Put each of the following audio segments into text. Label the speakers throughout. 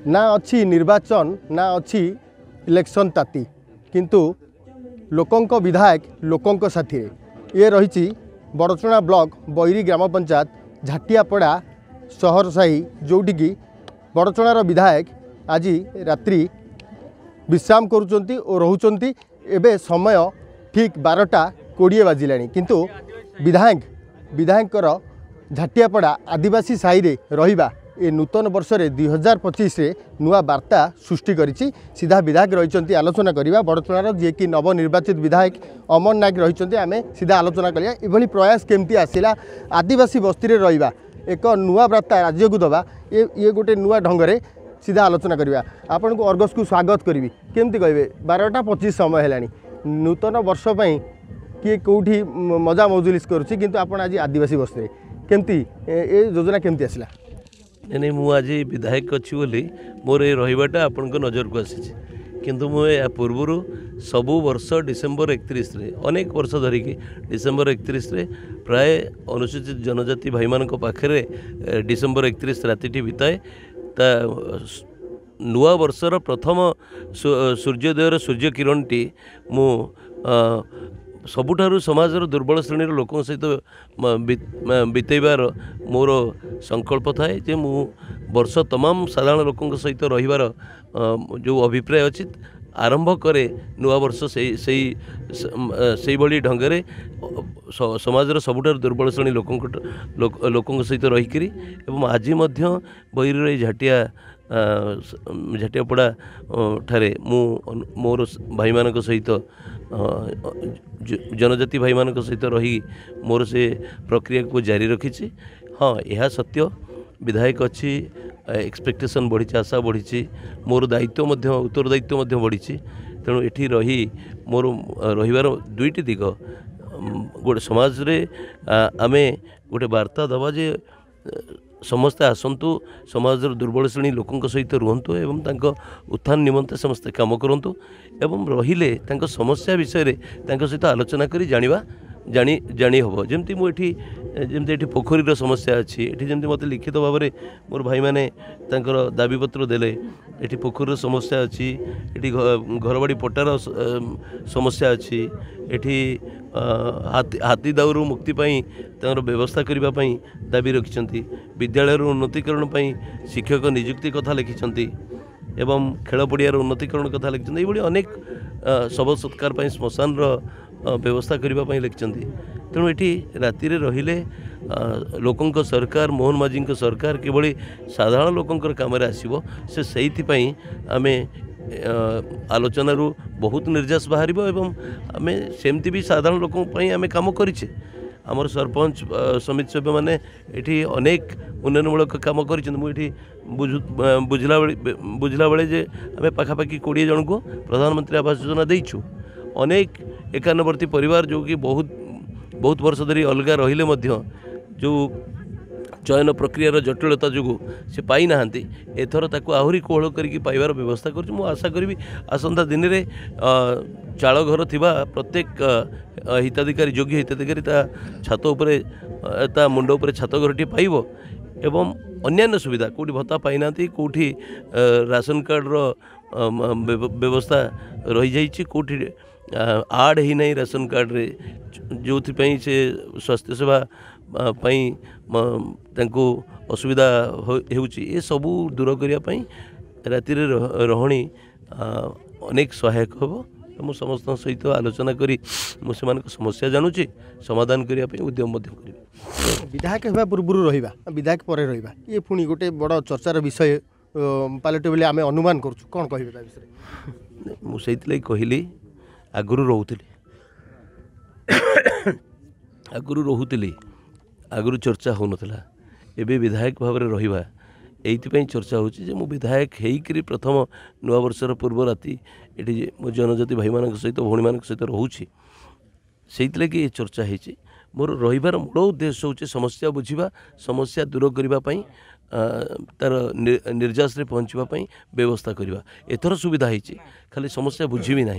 Speaker 1: ना अच्छी निर्वाचन ना अच्छी इलेक्शन ताती किंतु लोकंक विधायक लोकंक साथी ये रही बड़चुणा ब्लॉक बैरी ग्राम पंचायत झाटियापड़ा सहर साही जोटिकी बड़चुणार विधायक आज रात्रि विश्राम करुँच और रोचंती एबे समय ठीक 12:20 बाजिलानी किंतु विधायक झाटियापड़ा आदिवासी साही रे रहिबा ए नूतन वर्ष रे 2025 रे नुआ वार्ता सृष्टि करिछि। सीधा विधायक रही आलोचना करिबा बड़चुणार जे कि नवनिर्वाचित विधायक अमन नायक रही आमे सीधा आलोचना करिया एभली प्रयास केमती आसिला आदिवासी बस्ती रे रहिबा एक नुआ वार्ता राज्य को दबा ये गोटे नुआ ढंग से सीधा आलोचना करिबा। आपन को अर्गस को स्वागत करी केमती कहबे 12:25 समय है नूतन वर्ष पई किए कौटी मजा मौजुलिस करुच्ची किंतु आपन आज आदिवासी बस्ती केमती ए योजना केमती आसिला?
Speaker 2: नहीं मुझे आज विधायक अच्छी बोली मोर ये रहीबाटा आपण को नजर को आसी किंतु मुझे पूर्वर सबु वर्ष डिसेम्बर 31 रे अनेक वर्ष धरिकी डिसेम्बर 31 रे प्राय अनुसूचित जनजाति भाई मान पाखे डिसेम्बर 31 राति बिताए ता नुआ वर्षर प्रथम सूर्योदयर सूर्य किरण टी मु सबुठारु समाजर दुर्बल श्रेणी लोक सहित बितेबार मोर संकल्प थाए जे मु वर्ष तमाम साधारण लोक सहित रहिबार जो अभिप्राय अच्छी आरंभ करे नुआ वर्ष से भली ढंगे समाजर सबुठार दुर्बल श्रेणी लोक सहित रहीकि एवं आज बैरी झाटियापड़ा ठारे मु मोर भाई मान सहित जनजाति भाई मान सहित रही मोर से प्रक्रिया को जारी रखी। हाँ यह सत्य विधायक अच्छी एक्सपेक्टेशन बढ़ी आशा बढ़ी मोर दायित्व उत्तरदायित्व बढ़ी तेणु ये रही मोर रहीबार दुईटी दिग गोटे समाज रे आमे गोटे वार्ता दबा जे समस्ते आसतु समाज दुर्बल श्रेणी लोकों सहित रुहतु एवं तांको उत्थान निमंते समस्ते काम करंतु एवं रहिले तांको समस्या विषय रे तांको सहित आलोचना करी जानी हम जमती मुझे जमती पोखरीर समस्या अच्छी ये जमती मत लिखित भाव में मोर भाई मैंने दाबीपत्र देले ये पोखरीर समस्या अच्छी ये घरबाड़ी पट्टार समस्या अच्छी ये हाथी दाउरू मुक्ति पाई व्यवस्था करने दाबी रखिंट विद्यालय उन्नतीकरण शिक्षक नियुक्ति कथा लिखिंट एवं खेल पड़ियार उन्नतीकरण कथा लिखिंट ये अनेक शव सत्कार श्मशान व्यवस्था करने लिखिंट तेणु ये राति रहिले लोकों सरकार मोहन माझी सरकार किभली साधारण लोकों काम आसो से आमे आलोचना बहुत निर्यास बाहर एवं आम सेमती भी साधारण लोकों आम कम करें आमर सरपंच समिति सभ्य मैंने ये अनेक उन्नयनमूलक कम कर बुझला बेले जे आम पाखापाखि 20 जन को प्रधानमंत्री आवास योजना देचु अनेक 91 परिवार जो कि बहुत वर्ष धरी अलगा रहिले जो चयन प्रक्रियार जटिलता जो से पाई ना एथर ताकू आहरी कोहल करके पाइबार व्यवस्था कर आशा करी आसंता दिन में चाल घर थिबा प्रत्येक हिताधिकारी योग्य हिताधिकारी ता छात उपरे ता मुंड उपरे छात घरटी पाइब एवं अन्यान्य सुविधा कोठी भत्ता पाई ना कोठी राशन कार्ड व्यवस्था रही जाइए कोठी आड ही नहीं राशन कार्ड रे जो से स्वास्थ्य सेवा तांको असुविधा होउची ये सबू दूर करने राति रही अनेक सहायक हम मु समस्त सहित आलोचना करी मुझे समस्या जानूची समाधान करने उद्यम करी
Speaker 1: विधायक होगा पूर्व रहा विधायक पर रहा ये पुणी गोटे बड़ चर्चार विषय पालटे बोले आम अनुमान करूँ कौन कह विषय
Speaker 2: मुझे कहली आगुरी रोली आगुरी चर्चा हो नाला एवं विधायक भाव में रहा ये चर्चा हो विधायक होकर प्रथम नुआ वर्षर पूर्व राति ये मो जनजाति भाई मान सहित भौणी मान सहित रोचे से ये चर्चा होती मोर रहीबार मूल उद्देश्य हूँ समस्या बुझा समस्या दूर करने तार निर्यास पहुँचापी व्यवस्था करवा एथर सुविधा होती खाली समस्या बुझी ना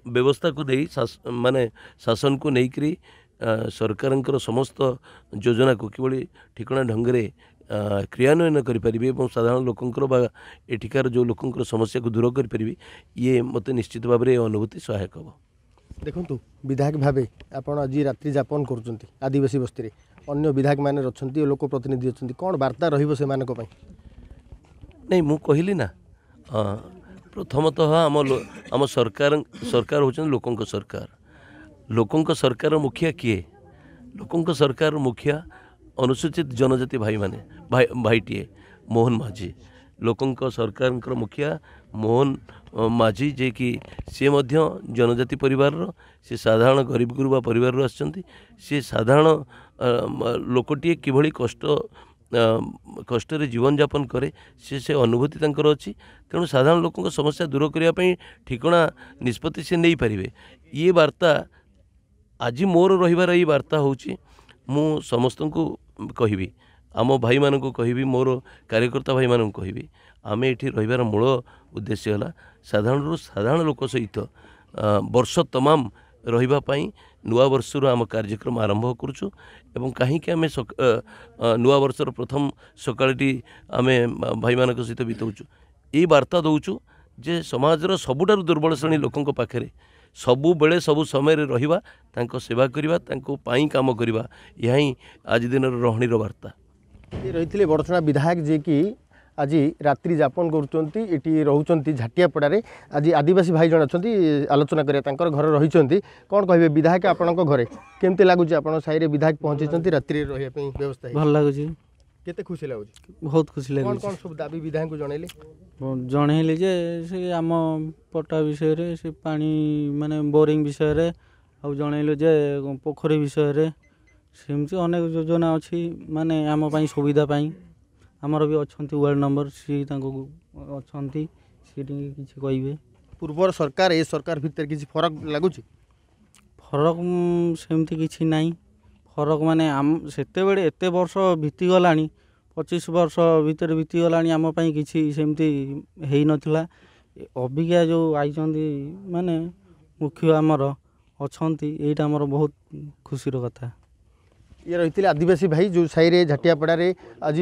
Speaker 2: व्यवस्था को नहीं माने शासन को लेकर सरकार समस्त योजना को किभली ठिकना ढंग से क्रियान्वयन करें और साधारण लोकंर बा एठिकार जो लोकंर समस्या को दूर करें ये मत निश्चित भाव में अनुभूति सहायक हम।
Speaker 1: देखु विधायक भावे आपड़ आज रात्रि जापन कर आदिवासी बस्ती अन्य विधायक मैंने अच्छा लोक प्रतिनिधि अच्छा कौन वार्ता रही
Speaker 2: नहीं मु कहली ना प्रथमतः आम सरकार सरकार होचन लोकंक सरकार मुखिया किए लोकंक सरकार मुखिया अनुसूचित जनजाति भाई माने भाईटीए मोहन माझी लोकंक सरकार मुखिया मोहन माझी जे कि सी मध्य जनजाति परिवार से साधारण गरीब गुरुबा परिवार आछंती से साधारण लोकटीए किभली कष्ट जीवन यापन करे से अनुभूति तांकर अच्छी तेणु साधारण लोकों समस्या दूर करने ठिकणा निष्पत्ति से नहीं पारे ये वार्ता आज मोर रहिबार ये वार्ता होची मु समस्त को कहबी आम भाई मान को कहबी मोर कार्यकर्ता भाई मान को कहबी आमे एठी रहिबार मूल उद्देश्य है साधारण लोक सहित वर्ष तमाम रहिबा पई नुआ वर्षर आम कार्यक्रम आरंभ करुचु एवं कहीं आम नुआ वर्षर प्रथम सकाळटी आमे भाई मान सहित बिताऊचु ये वार्ता दौचु जे समाजर सबुठारु दुर्बल श्रेणी लोकों पाखे सबु बेले सबु समय रहिबा तांको सेवा करिबा तांको पाई काम करिबा यह ही आज दिन रहणीर वार्ता।
Speaker 1: ये रही बड़चणा विधायक जे कि आज रात्रि जापन करुँचे रोचे झाटियापड़े आज आदिवासी भाई जन अच्छा आलोचना करें घर रही कौन कहे विधायक आपण घरे केमती लगुच आप साई विधायक पहुँचे रात्रि रही व्यवस्था
Speaker 3: भल लगुच
Speaker 1: केते खुशी लगुच
Speaker 3: बहुत खुशी लगे
Speaker 1: कौन सब दाबी विधायक को जनइले
Speaker 3: जनइले जे से आम पट्टा विषय रे से पानी माने बोरिंग विषय रे आ जनइले जे पोखरी विषय रे सेमती अनेक योजना अच्छी माने आम पई सुविधा पई आमर भी अच्छा वार्ड नंबर सी अच्छा सी किसी कहे
Speaker 1: पूर्वर सरकार ए सरकार भितर किसी फरक लगुच
Speaker 3: फरक सेमती किसी नाई फरक माने आम सेते बेले एते वर्ष बीती गलानी 25 वर्ष भीतर बीती गलानी आम पई किसी सेमती हेई नथिला अबिका जो आइचंदी माने मुख्य आमर अछंती एटा हमर बहुत खुशीर कथा।
Speaker 1: ये रही आदिवासी भाई जो साई झाटियापड़े आज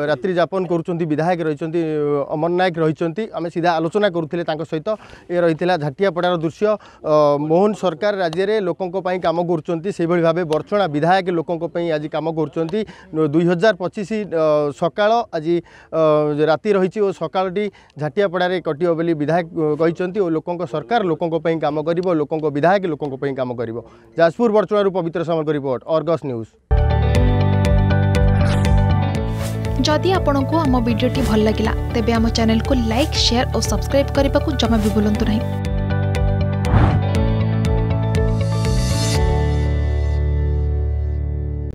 Speaker 1: रात्रि जापन करुँच विधायक रही अमन नायक रही आम सीधा आलोचना करुले सहित ये रही झाटियापड़ार दृश्य मोहन सरकार राज्य में लोकों काम कर भाव बड़चणा विधायक लोकों आज कम कर 2025 सका आज राति रही और सकाळटी झाटियापड़े कटियो बोली विधायक कहते और लोकों सरकार लोकों काम कर लोकों विधायक लोकों काम कर जाजपुर बड़चणारू पवित्र सामल का रिपोर्ट अर्गस न्यूज।
Speaker 4: जदि आपंक आम भिडी भल लगा तेब आम चैनल को लाइक शेयर और सब्सक्राइब करने को जमा भी भूलु नहीं।